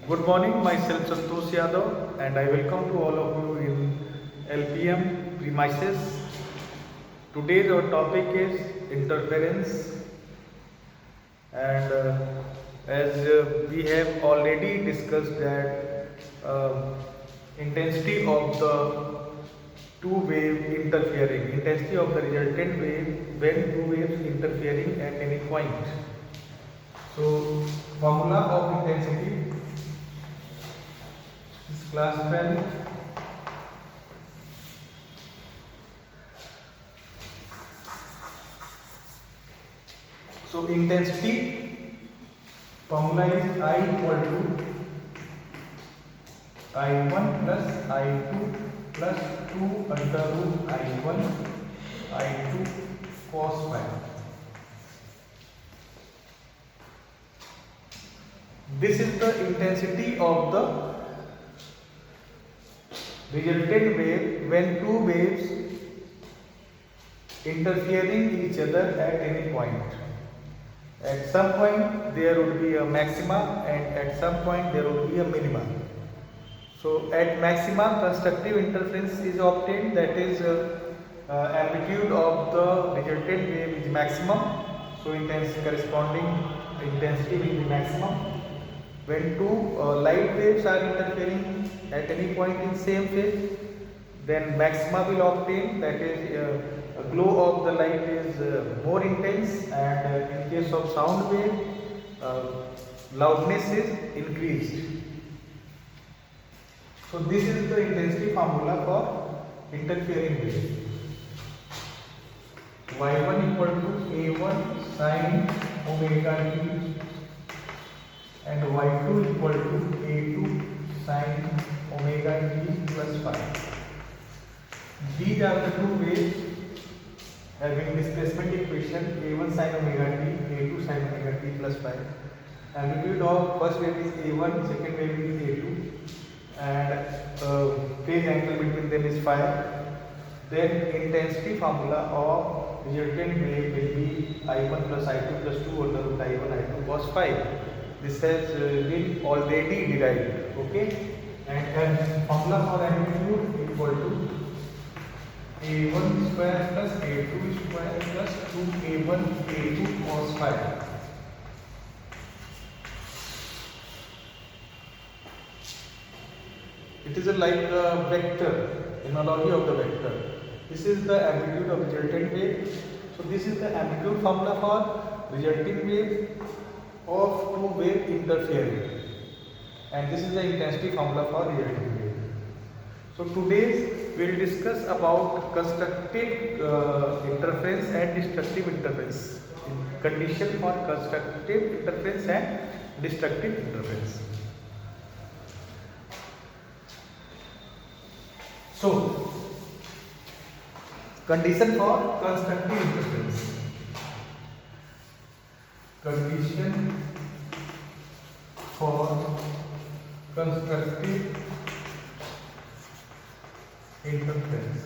Good morning, myself Santosh Yadav, and I welcome to all of you in LPM premises. Today's our topic is interference, and as we have already discussed that intensity of the two wave interfering, intensity of the resultant wave when two waves interfering at any point. So, formula of intensity is class 12. So intensity formula is I equal to I1 plus I2 plus 2 under root I1 I2 cos phi. This is the intensity of the resultant wave when two waves interfering each other at any point. At some point there would be a maxima and at some point there would be a minima. So at maxima constructive interference is obtained, that is amplitude of the resultant wave is maximum. So corresponding intensity will be maximum. When two light waves are interfering at any point in same phase, then maxima will obtain, that is glow of the light is more intense, and in case of sound wave loudness is increased. So this is the intensity formula for interfering wave. Y1 equal to A1 sin omega t and Y2 equal to A2 sin omega t plus phi. These are the two waves having displacement equation A1 sin omega t, A2 sin omega t plus phi. Amplitude of first wave is A1, second wave is A2, and phase angle between them is phi. Then intensity formula of resultant wave will be I1 plus I2 plus 2 under root I1 I2 cos phi. This has been already derived, okay? And formula for amplitude equal to A1 square plus A2 square plus 2A1 A2 cos phi. It is like a vector, analogy of the vector. This is the amplitude of resultant wave. So this is the amplitude formula for resulting wave of two wave interfering, and this is the intensity formula for resulting wave. So today we will discuss about constructive interference and destructive interference, condition for constructive interference and destructive interference. So condition for constructive interference. Condition for constructive interference.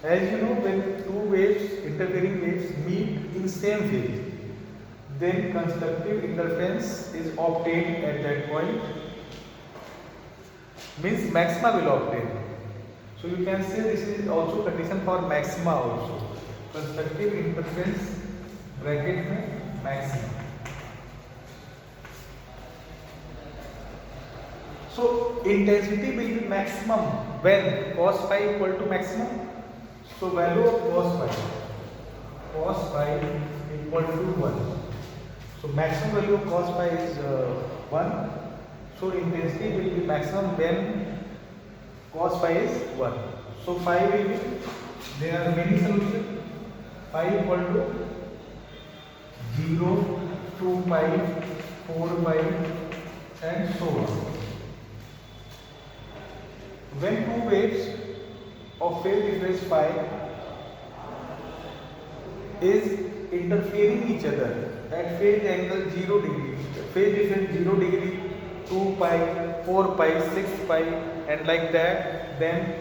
As you know, when two waves, interfering waves meet in same phase, then constructive interference is obtained at that point. Means maxima will obtain. So you can say this is also condition for maxima also. Constructive interference bracket में maxima. So intensity will be maximum when cos phi equal to maximum. So value of cos phi equal to 1. So maximum value of cos phi is 1. So intensity will be maximum when cos phi is 1. So phi will be, there are many solutions. Phi equal to 0, 2 pi, 4 pi and so on. When two waves of phase difference phi is interfering each other at phase angle 0 degree, phase difference 0 degree, 2 pi, 4 pi, 6 pi and like that, then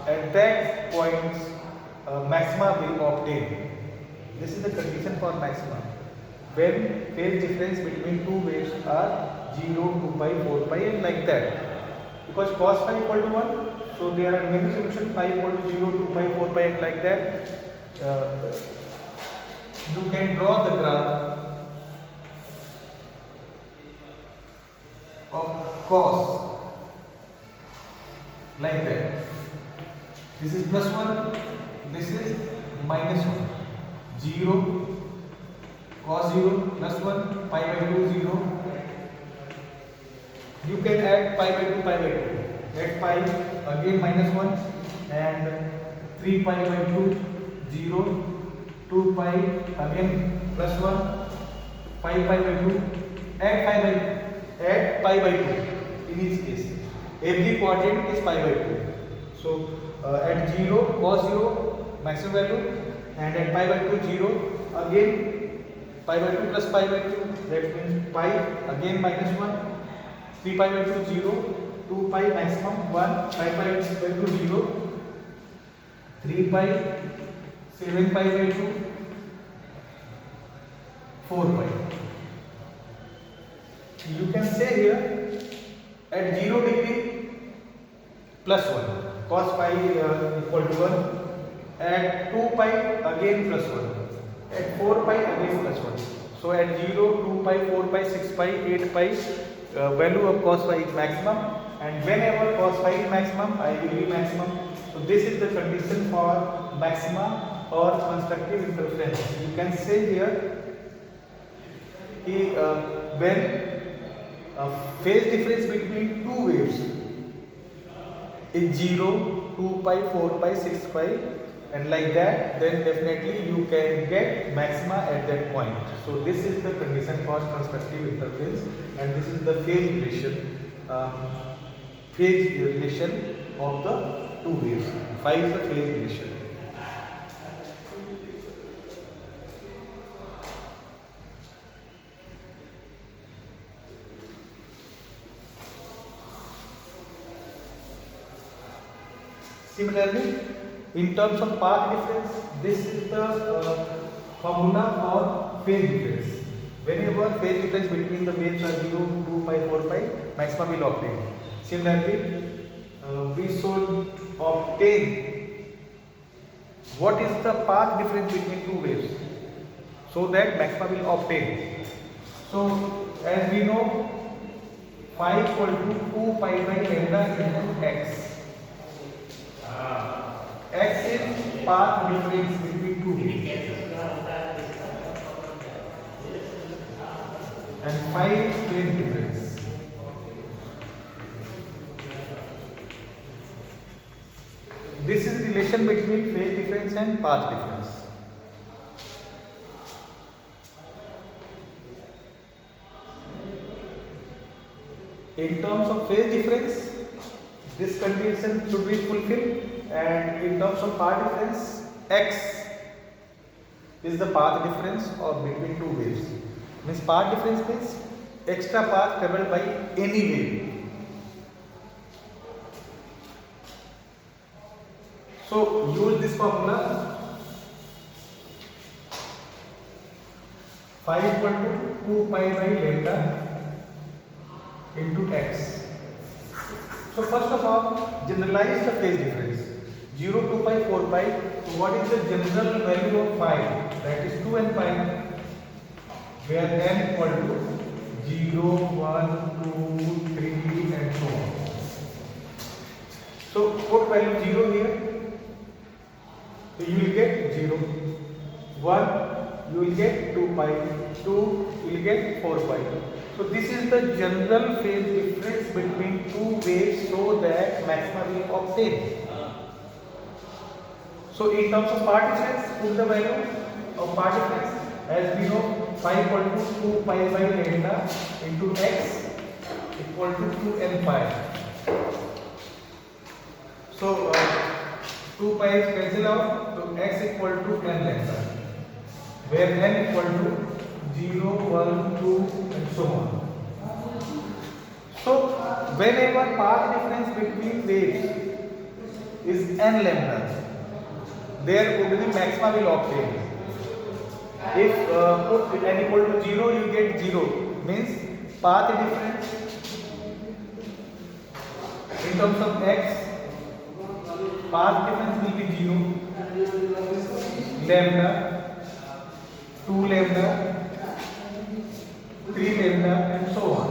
at that point maxima will obtain. This is the condition for maxima. when phase difference between two waves are 0, 2 pi, 4 pi and like that. Because cos phi equal to 1, so there are many solutions, phi equal to 0, 2 pi, 4 pi and like that. You can draw the graph of cos like that. This is plus 1, this is minus 1. 0, cos 0, plus 1, pi by 2, 0. You can add pi by 2, pi by 2. Add pi, again minus 1 and 3 pi by 2, 0. 2 pi, again plus 1, 5 pi by 2. Add pi by 2 in each case. Every quadrant is pi by 2. So at 0, cos 0, maximum value, and at pi by 2, 0, again pi by 2 plus pi by 2, that means pi, again minus 1, 3 pi by 2, 0, 2 pi maximum, 1, 5 pi by 2, 0, 3 pi, 7 pi by 2, 4 pi. You can say here at 0 degree plus 1, cos pi equal to 1, at 2 pi again plus 1, at 4 pi again plus 1. So at 0, 2 pi, 4 pi, 6 pi, 8 pi, value of cos phi is maximum, and whenever cos phi is maximum, I will be maximum. So this is the condition for maxima or constructive interference. You can say here when phase difference between two waves is 0, 2 pi, 4 pi, 6 pi and like that, then definitely you can get maxima at that point. So this is the condition for constructive interference, and this is the phase relation of the two waves. Phi is the phase relation. Similarly, in terms of path difference, this is the formula for phase difference. Whenever phase difference between the waves are 0, 2 pi, 4 pi, maxima will obtain. Similarly, we should obtain what is the path difference between two waves so that maxima will obtain. So, as we know, phi equal to 2 pi by lambda into x. X is path difference between two waves, and phi is phase difference. This is relation between phase difference and path difference. In terms of phase difference, this condition should be fulfilled. And in terms of path difference, x is the path difference of between two waves. Means path difference means extra path traveled by any wave. So use this formula. Phi equal to 2 pi by lambda into x. So first of all, generalize the phase difference. 0, 2 pi, 4 pi. So what is the general value of phi? That is 2 and pi, where n equal to 0, 1, 2, 3 and so on. So put value 0 here. So you will get 0. 1 you will get 2 pi. 2 you will get 4 pi. So this is the general phase difference between two waves so that maxima will obtain. So in terms of path difference, put the value of path difference. As we know, phi equal to 2 pi by lambda into x equal to 2 n pi. So 2 pi is cancelled out, so x equal to n lambda, where n equal to 0, 1, 2 and so on. So whenever path difference between waves is n lambda, there would be maxima will obtain. If put n equal to 0, you get 0. Means path difference in terms of x, path difference will be 0, lambda, 2 lambda, 3 lambda, and so on.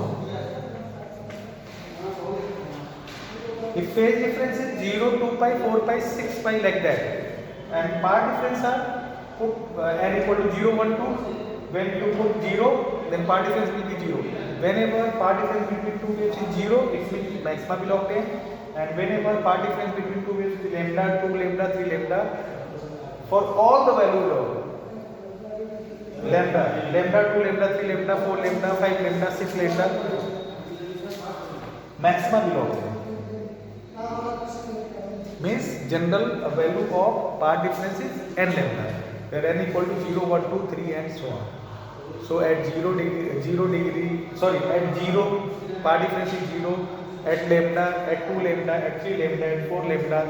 If phase difference is 0, 2 pi, 4 pi, 6 pi, like that, and path difference are put n equal to 0, 1, 2. When you put 0, then path difference will be 0. Whenever path difference between two waves is 0, it means maxima will obtain. And whenever path difference between two waves is lambda, 2 lambda, 3 lambda, for all the values of lambda, 2 lambda, 3 lambda, 4 lambda, 5 lambda, 6 lambda, maxima will obtain. Means general value of path difference is n lambda, where n equal to 0, 1, 2, 3, and so on. So at 0 degree, at 0 path difference is 0, at lambda, at 2 lambda, at 3 lambda, at 4 lambda,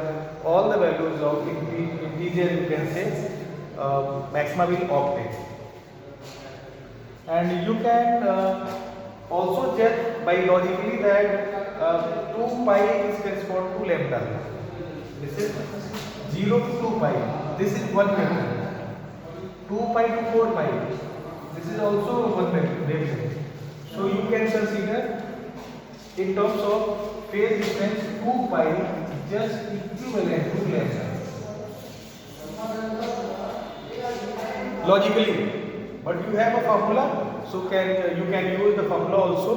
all the values of integer, you can say, maxima will obtain. And you can also check by logically that 2 pi is correspond to lambda. This is 0 to 2 pi. This is 1 vector. 2 pi to 4 pi. This is also 1 vector. So you can consider in terms of phase difference 2 pi just equivalent to lambda. Logically. But you have a formula, so you can use the formula also.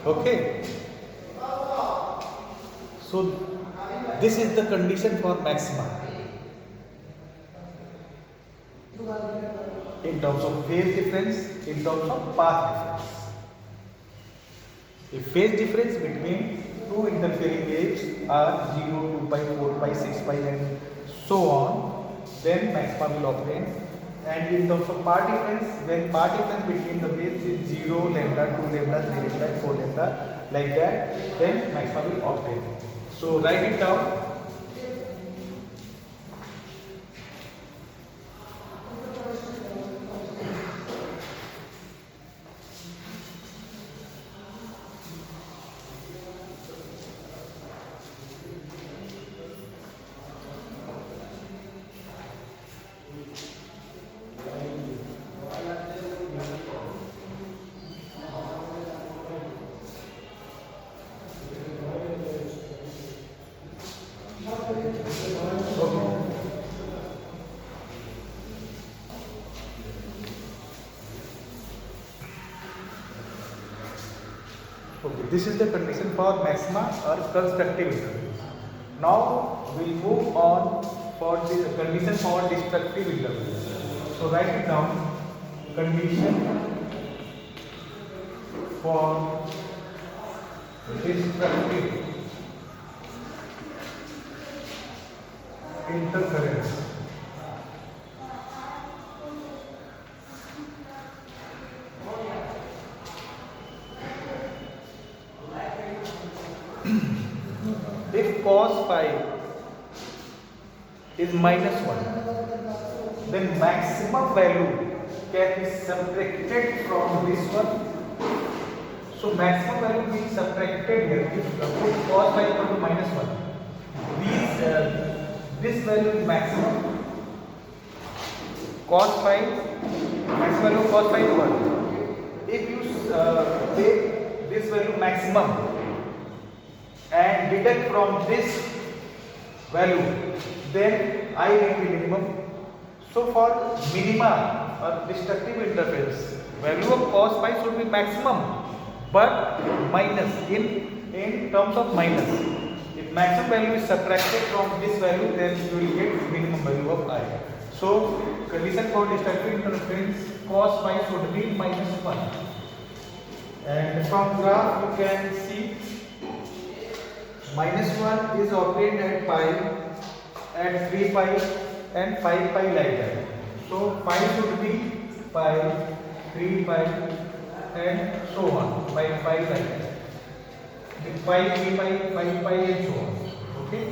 Okay. So this is the condition for maxima in terms of phase difference, in terms of path difference. If phase difference between two interfering waves are 0, 2 pi, 4 pi, 6 pi, and so on, then maxima will obtain. And in terms of path difference, when path difference between the waves is 0, lambda, 2 lambda, 3 lambda, 4 lambda, like that, then maxima will obtain. So write it down. Okay, this is the condition for maxima or constructive intervals. Now we'll move on for the condition for destructive intervals. So write it down. Condition for destructive interference. If cos phi is -1, then maximum value can be subtracted from this one. So maximum value being subtracted here. If cos phi equal to -1, this value is maximum. Cos phi, maximum value of cos phi is 1. If you take this value maximum and deduct from this value, then I will be minimum. So for minima or destructive interference, value of cos phi should be maximum, but minus in terms of minus. If maximum value is subtracted from this value, then you will get minimum value of I. So condition for destructive interference, cos phi should be -1. And from graph you can see -1 is obtained at pi, at 3 pi and 5 pi, like that. So pi should be pi, 3 pi and so on, pi like that. Pi, 3 pi, 5 pi and so on. Okay.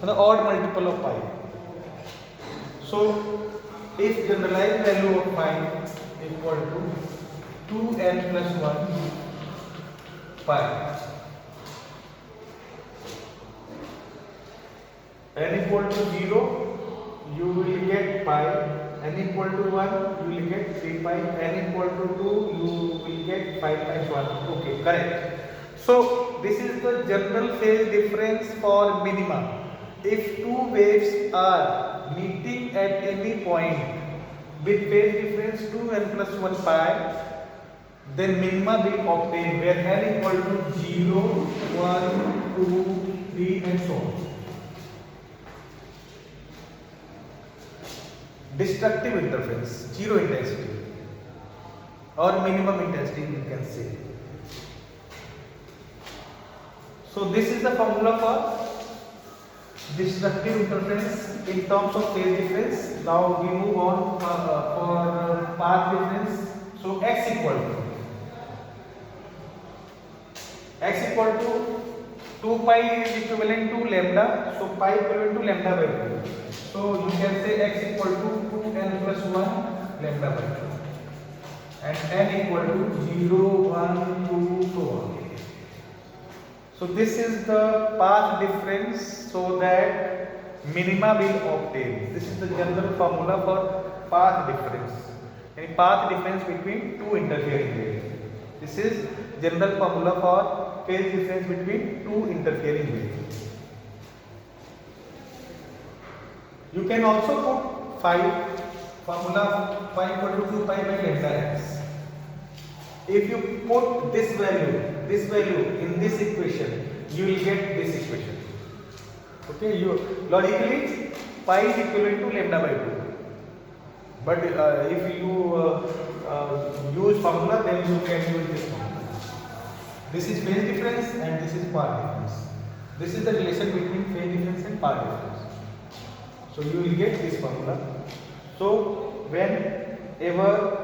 The odd multiple of pi. So if generalized value of phi equal to 2n plus 1 pi, n equal to 0 you will get pi, n equal to 1 you will get 3 pi, n equal to 2 you will get 5 times 1. Okay, correct. So this is the general phase difference for minima. If two waves are meeting at any point with phase difference 2n plus 1 pi, then minima will obtain where n equal to 0, 1, 2, 3 and so on. Destructive interference, zero intensity or minimum intensity you can say. So this is the formula for destructive interference in terms of phase difference. Now we move on for path difference. So x equal to 2 pi is equivalent to lambda. So pi equivalent to lambda by 2. So you can say x equal to 2n plus 1 lambda by 2 and n equal to 0, 1, 2, so on. So this is the path difference so that minima will obtain. This is the general formula for path difference. Any path difference between two interfering waves. This is general formula for phase difference between two interfering waves. You can also put phi formula phi equal to 2 pi by lambda x. If you put this value in this equation, you will get this equation. Okay, you logically pi is equivalent to lambda by 2. But if you use formula, then you can use this formula. This is phase difference and this is path difference. This is the relation between phase difference and path difference. So you will get this formula. So whenever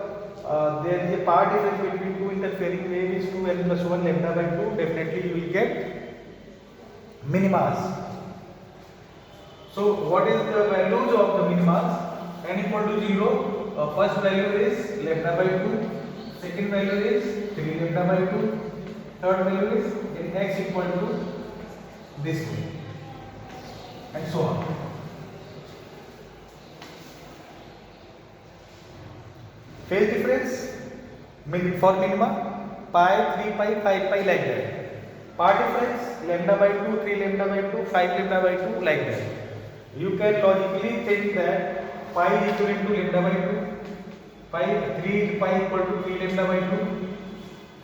there is a path difference between two interfering waves is 2n plus 1 lambda by 2, definitely you will get minimas. So what is the values of the minimas? N equal to 0, first value is lambda by 2, second value is 3 lambda by 2, third value is in x equal to this way and so on. Phase difference for minima pi, 3 pi, 5 pi like that. Path difference lambda by 2, 3 lambda by 2, 5 lambda by 2 like that. You can logically think that pi is equivalent to lambda by 2, 3 pi equal to 3 lambda by 2,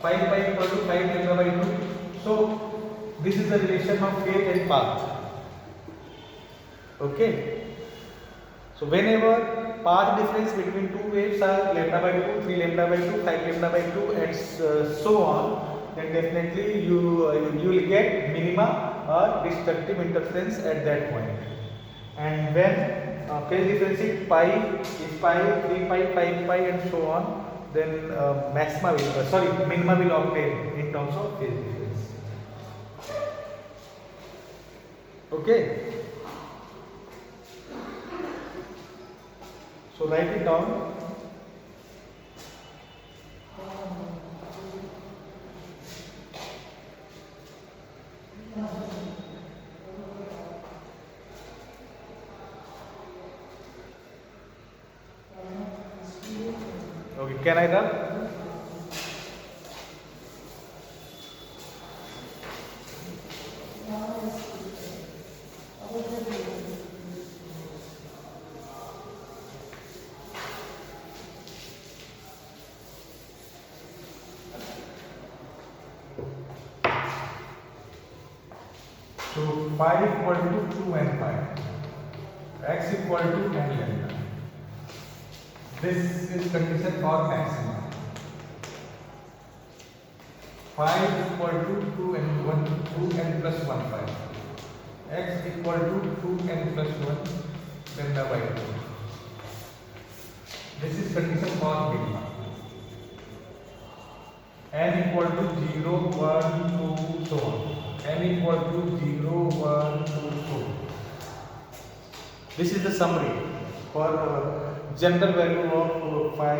5 pi equal to 5 lambda by 2. So this is the relation of phase and path. Okay. So whenever path difference between two waves are lambda by 2, 3 lambda by 2, 5 lambda by 2 and so on, then definitely you will get minima or destructive interference at that point. And when phase difference is pi, 3 pi, 5 pi and so on, then minima will obtain in terms of phase difference. Okay. So write it down. Okay, can I run? So phi equal to 2n pi, x equal to n lambda. This is condition for maximum. Phi equal to 2n plus 1 pi, x equal to 2n plus 1 lambda by 2. This is condition for minima. N equal to 0, 1, 2, so on. N equal to 0, 1, 2, 4. This is the summary. for general value of phi,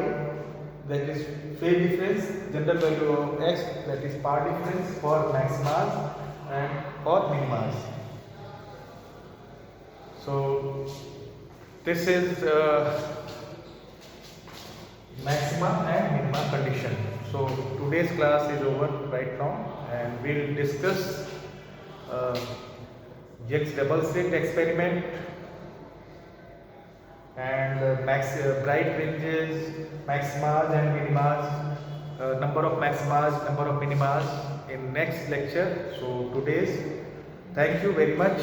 that is phase difference, general value of x, that is path difference for maximas and for minimas. So this is maxima and minima condition. So today's class is over right now, and we'll discuss Jack's double slit experiment and bright ranges, maximas and minimas, number of maximas, number of minimas in next lecture. So today's, thank you very much.